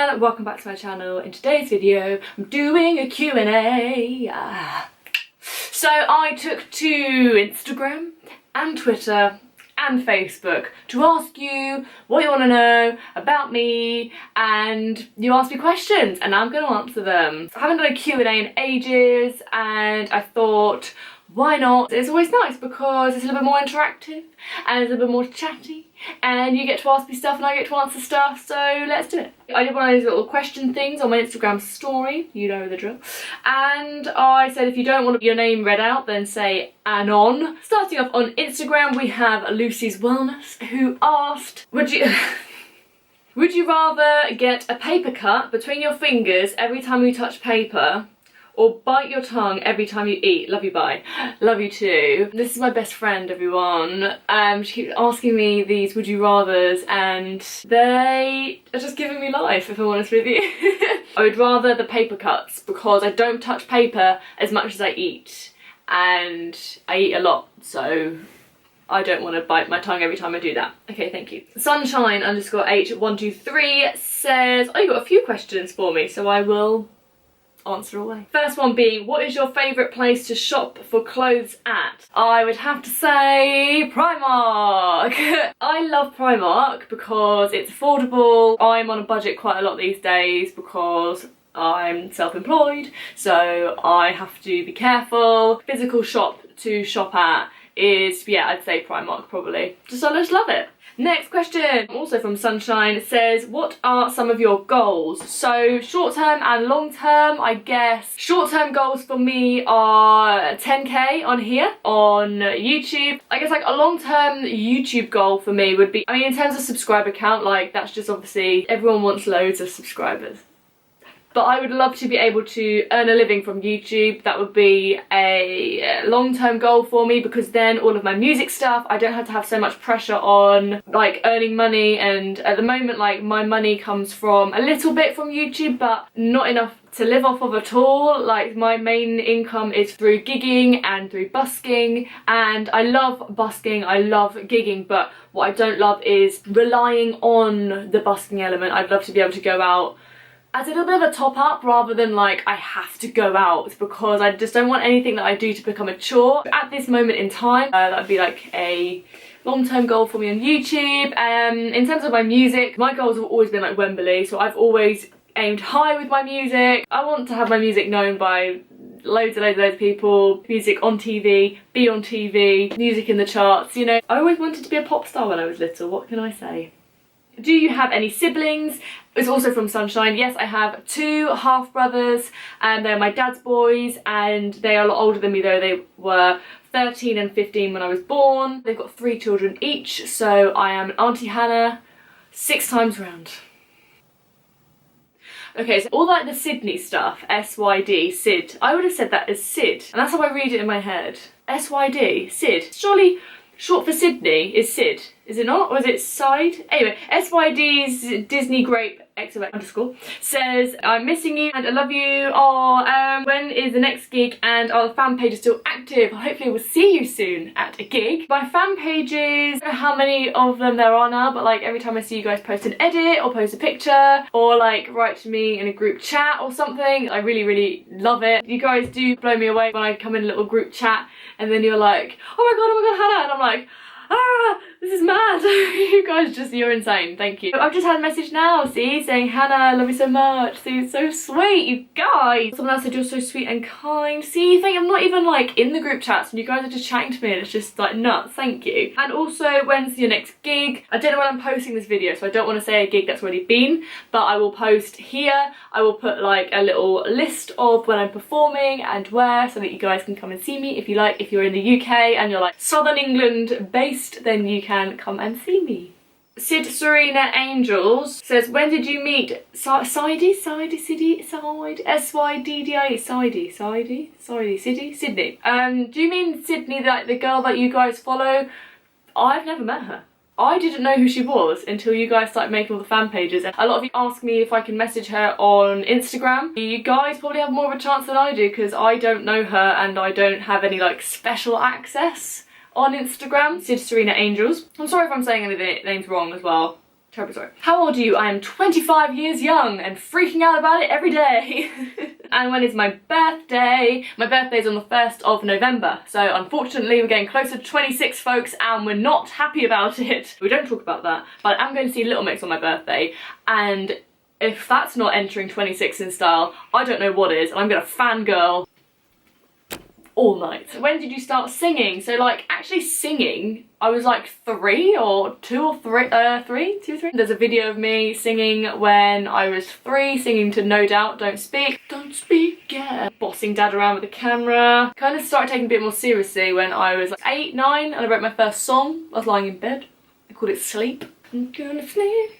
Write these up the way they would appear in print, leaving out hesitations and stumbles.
everyone, welcome back to my channel. In today's video, I'm doing a Q&A. So I took to Instagram and Twitter and Facebook to ask you what you want to know about me, and you asked me questions and I'm going to answer them. I haven't done a Q&A in ages and I thought, why not? It's always nice because it's a little bit more interactive and it's a little bit more chatty and you get to ask me stuff and I get to answer stuff, so let's do it. I did one of those little question things on my Instagram story, you know the drill, and I said if you don't want your name read out then say anon. Starting off on Instagram we have Lucy's Wellness, who asked, would you rather get a paper cut between your fingers every time you touch paper, or bite your tongue every time you eat? Love you, bye. Love you too. This is my best friend, everyone. She keeps asking me these would you rathers and they are just giving me life, if I'm honest with you. I would rather the paper cuts because I don't touch paper as much as I eat, and I eat a lot, so I don't want to bite my tongue every time I do that. Okay, thank you. Sunshine_H123 says, oh, you got a few questions for me, so I will answer away. First one being, what is your favourite place to shop for clothes at? I would have to say Primark. I love Primark because it's affordable. I'm on a budget quite a lot these days because I'm self-employed, so I have to be careful. Physical shop to shop at is, yeah, I'd say Primark probably. I just love it. Next question, also from Sunshine, says, what are some of your goals? So short term and long term, I guess. Short term goals for me are 10k on here on YouTube. I guess like a long term YouTube goal for me would be, I mean in terms of subscriber count, like that's just obviously everyone wants loads of subscribers. But I would love to be able to earn a living from YouTube. That would be a long-term goal for me, because then all of my music stuff, I don't have to have so much pressure on like earning money. And at the moment, like my money comes from a little bit from YouTube, but not enough to live off of at all. Like my main income is through gigging and through busking, and I love busking, I love gigging, but what I don't love is relying on the busking element. I'd love to be able to go out as a little bit of a top up rather than like I have to go out, because I just don't want anything that I do to become a chore. At this moment in time, that would be like a long-term goal for me on YouTube. In terms of my music, my goals have always been like Wembley, so I've always aimed high with my music. I want to have my music known by loads of people, music on TV, be on TV, music in the charts, you know. I always wanted to be a pop star when I was little, what can I say? Do you have any siblings? It's also from Sunshine. Yes, I have 2 half-brothers and they're my dad's boys, and they are a lot older than me though. They were 13 and 15 when I was born. They've got 3 children each, so I am Auntie Hannah 6 times round. Okay, so all like the Sydney stuff, S-Y-D, Sid. I would have said that as Sid, and that's how I read it in my head. S-Y-D, Sid. Surely short for Sydney is Sid, is it not? Or is it Side? Anyway, SYD's Disney Grape __ says, I'm missing you and I love you. Oh, when is the next gig and are the fan pages still active? Hopefully we'll see you soon at a gig. My fan pages, I don't know how many of them there are now, but like every time I see you guys post an edit or post a picture or like write to me in a group chat or something, I really love it. You guys do blow me away when I come in a little group chat and then you're like, oh my god, Hannah, and I'm like, ah, this is mad. You guys just, you're insane, thank you. I've just had a message now, see, saying, Hannah, I love you so much. See, it's so sweet, you guys. Someone else said, you're so sweet and kind. See, you think I'm not even like in the group chats and you guys are just chatting to me and it's just like nuts, thank you. And also, when's your next gig? I don't know when I'm posting this video, so I don't want to say a gig that's already been, but I will post here. I will put like a little list of when I'm performing and where, so that you guys can come and see me if you like. If you're in the UK and you're like Southern England based, then you can come and see me. Sid Serena Angels says, when did you meet Sydney? Sydney? Do you mean Sydney, like the girl that you guys follow? I've never met her. I didn't know who she was until you guys started making all the fan pages. A lot of you ask me if I can message her on Instagram. You guys probably have more of a chance than I do because I don't know her and I don't have any like special access on Instagram. Sid Serena Angels. I'm sorry if I'm saying any of the names wrong as well. Terribly sorry. How old are you? I am 25 years young and freaking out about it every day. And when is my birthday? My birthday's on the 1st of November. So unfortunately we're getting closer to 26, folks, and we're not happy about it. We don't talk about that, but I'm going to see Little Mix on my birthday, and if that's not entering 26 in style, I don't know what is, and I'm gonna fangirl all night. When did you start singing? So like actually singing, I was like 3 or 2 or 3, 3. There's a video of me singing when I was 3, singing to No Doubt, Don't Speak, Don't Speak, yeah. Bossing dad around with the camera. Kind of started taking a bit more seriously when I was like 8, 9, and I wrote my first song. I was lying in bed. I called it Sleep. I'm gonna sleep.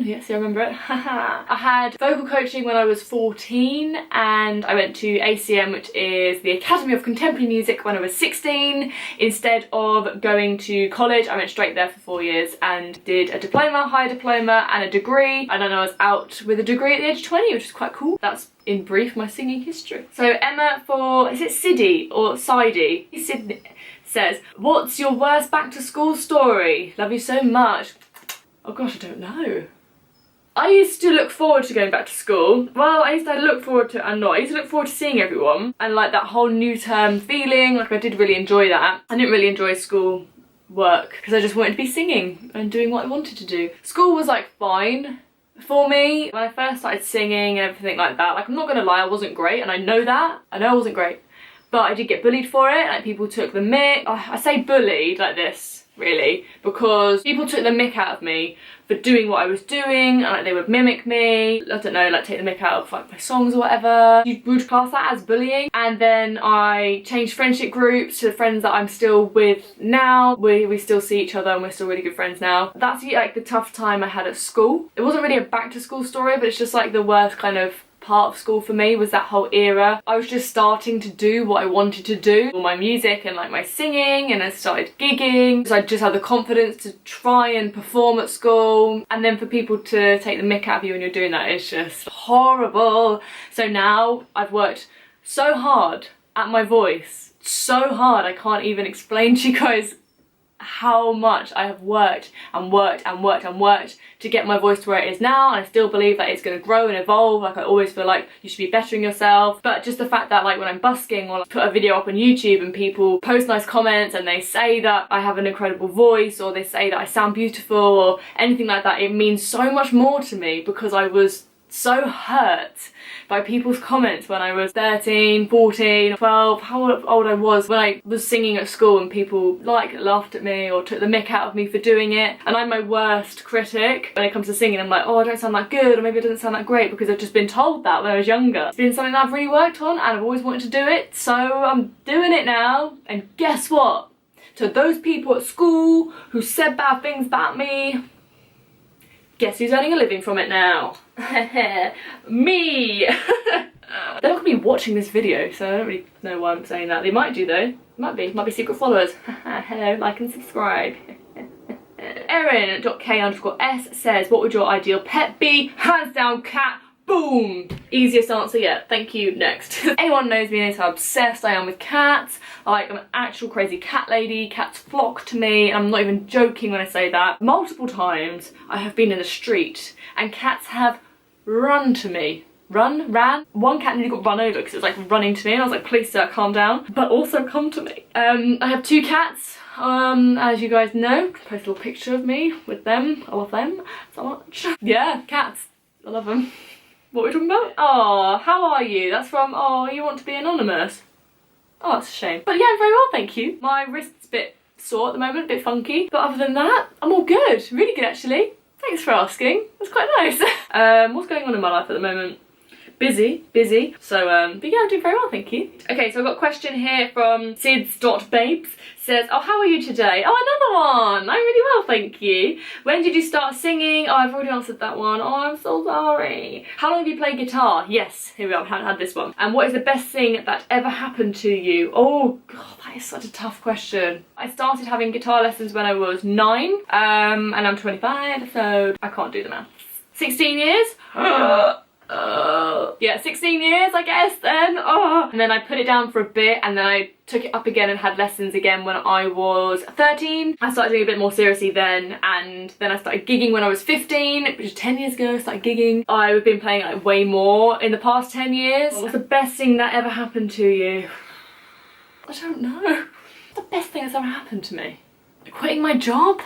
Yes, I remember it. I had vocal coaching when I was 14, and I went to ACM, which is the Academy of Contemporary Music, when I was 16. Instead of going to college, I went straight there for 4 years and did a diploma, higher diploma, and a degree, and then I was out with a degree at the age of 20, which is quite cool. That's in brief my singing history. So Emma for, is it Siddy or Sidey? Sydney says, what's your worst back to school story? Love you so much. Oh gosh, I don't know. I used to look forward to going back to school. Well, I used to look forward to, and not, I used to look forward to seeing everyone and like that whole new term feeling. Like I did really enjoy that. I didn't really enjoy school work because I just wanted to be singing and doing what I wanted to do. School was like fine for me. When I first started singing and everything like that, like I'm not gonna lie, I wasn't great, and I know that. I know I wasn't great. But I did get bullied for it, like people took the mick. I say bullied like this, really, because people took the mick out of me for doing what I was doing, and like they would mimic me, I don't know, like take the mick out of like my songs or whatever. You would class that as bullying. And then I changed friendship groups to the friends that I'm still with now. We still see each other and we're still really good friends now. That's like the tough time I had at school. It wasn't really a back to school story, but it's just like the worst kind of part of school for me was that whole era. I was just starting to do what I wanted to do, all my music and like my singing, and I started gigging, so I just had the confidence to try and perform at school, and then for people to take the mick out of you when you're doing that is just horrible. So now I've worked so hard at my voice, so hard I can't even explain to you guys how much I have worked and worked and worked and worked to get my voice to where it is now, and I still believe that it's going to grow and evolve. Like I always feel like you should be bettering yourself, but just the fact that like when I'm busking or like, put a video up on YouTube and people post nice comments and they say that I have an incredible voice, or they say that I sound beautiful or anything like that, it means so much more to me because I was so hurt by people's comments when I was 13, 14, 12, how old I was when I was singing at school, and people like laughed at me or took the mick out of me for doing it. And I'm my worst critic when it comes to singing. I'm like, oh, I don't sound that good, or maybe it doesn't sound that great, because I've just been told that when I was younger. It's been something that I've really worked on and I've always wanted to do it, so I'm doing it now. And guess what? To those people at school who said bad things about me, guess who's earning a living from it now? Me! They're not going to be watching this video, so I don't really know why I'm saying that. They might do though. Might be secret followers. Hello, like and subscribe. Erin.k_s says, what would your ideal pet be? Hands down, cat. Boom! Easiest answer yet. Thank you. Next. Anyone knows me knows how obsessed I am with cats. Like, I'm an actual crazy cat lady. Cats flock to me, and I'm not even joking when I say that. Multiple times I have been in the street and cats have run to me. Ran? One cat nearly got run over because it was like running to me, and I was like, please sir, calm down, but also come to me. I have 2 cats. As you guys know, post a little picture of me with them. I love them so much. Yeah, cats. I love them. What are we talking about? Oh, how are you? That's from, oh, you want to be anonymous. Oh, that's a shame. But yeah, I'm very well, thank you. My wrist's a bit sore at the moment, a bit funky. But other than that, I'm all good. Really good, actually. Thanks for asking. That's quite nice. What's going on in my life at the moment? Busy. So, but yeah, I'm doing very well, thank you. Okay, so I've got a question here from sids.babes. Says, oh, how are you today? Oh, another one. I'm really well, thank you. When did you start singing? Oh, I've already answered that one. Oh, I'm so sorry. How long have you played guitar? Yes, here we are, I haven't had this one. And what is the best thing that ever happened to you? Oh, God, that is such a tough question. I started having guitar lessons when I was 9, and I'm 25, so I can't do the math. 16 years? Yeah, 16 years I guess then. And then I put it down for a bit, and then I took it up again and had lessons again when I was 13. I started doing a bit more seriously then, and then I started gigging when I was 15, which is 10 years ago I started gigging. I've been playing like way more in the past 10 years. What's the best thing that ever happened to you? I don't know. What's the best thing that's ever happened to me? Quitting my job?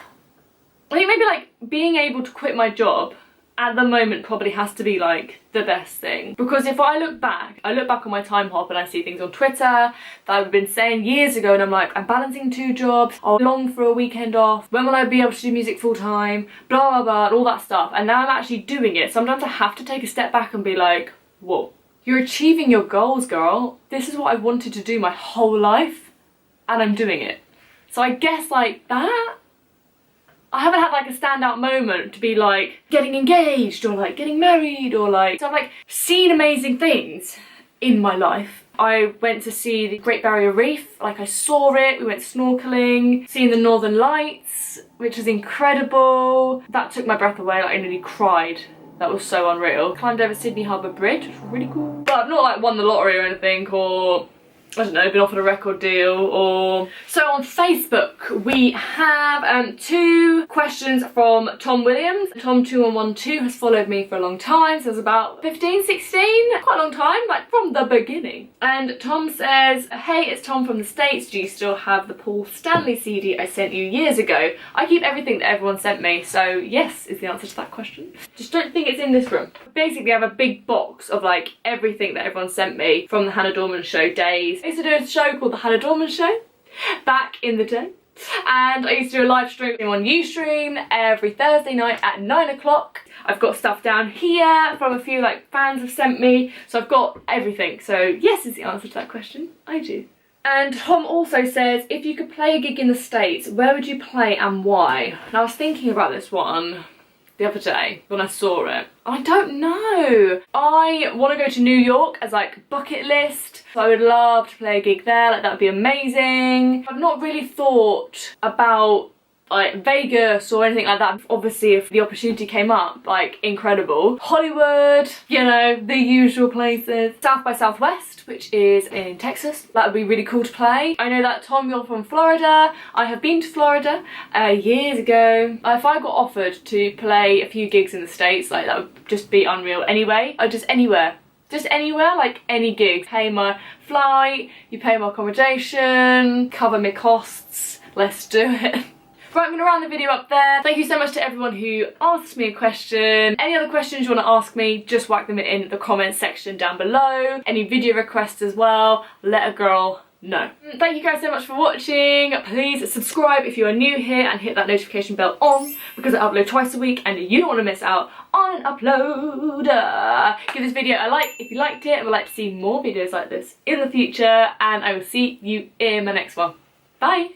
I think maybe like being able to quit my job at the moment probably has to be like the best thing, because if I look back on my time hop and I see things on Twitter that I've been saying years ago, and I'm like, I'm balancing 2 jobs, I'll long for a weekend off, when will I be able to do music full time, blah blah blah, and all that stuff, and now I'm actually doing it. Sometimes I have to take a step back and be like, whoa, you're achieving your goals, girl. This is what I've wanted to do my whole life, and I'm doing it. So I guess like that, I haven't had like a standout moment to be like getting engaged or like getting married or like, so I've like seen amazing things in my life. I went to see the Great Barrier Reef, like I saw it, we went snorkeling, seeing the Northern Lights, which was incredible. That took my breath away, like I nearly cried. That was so unreal. Climbed over Sydney Harbour Bridge, which was really cool. But I've not like won the lottery or anything, or I don't know, been offered a record deal or... So on Facebook we have 2 questions from Tom Williams. Tom2112 has followed me for a long time, so it's about 15, 16, quite a long time, like from the beginning. And Tom says, hey, it's Tom from the States, do you still have the Paul Stanley CD I sent you years ago? I keep everything that everyone sent me, so yes is the answer to that question. Just don't think it's in this room. Basically I have a big box of like everything that everyone sent me from the Hannah Dorman show days. I used to do a show called the Hannah Dorman Show back in the day, and I used to do a live stream on Ustream every Thursday night at 9 o'clock. I've got stuff down here from a few like fans have sent me, so I've got everything. So yes is the answer to that question. I do. And Tom also says, if you could play a gig in the States, where would you play and why? And I was thinking about this one the other day when I saw it. I don't know. I want to go to New York as like bucket list. So I would love to play a gig there, like that would be amazing. I've not really thought about like Vegas or anything like that. Obviously if the opportunity came up, like incredible. Hollywood, you know, the usual places. South by Southwest, which is in Texas. That would be really cool to play. I know that Tom, you're from Florida. I have been to Florida years ago. If I got offered to play a few gigs in the States, like that would just be unreal anyway. Or just anywhere. Just anywhere, like any gig. Pay my flight, you pay my accommodation, cover my costs. Let's do it. Right, I'm going to round the video up there. Thank you so much to everyone who asked me a question. Any other questions you want to ask me, just whack them in the comments section down below. Any video requests as well, let a girl know. Thank you guys so much for watching. Please subscribe if you are new here and hit that notification bell on, because I upload twice a week and you don't want to miss out on an upload. Give this video a like if you liked it and would like to see more videos like this in the future, and I will see you in my next one. Bye!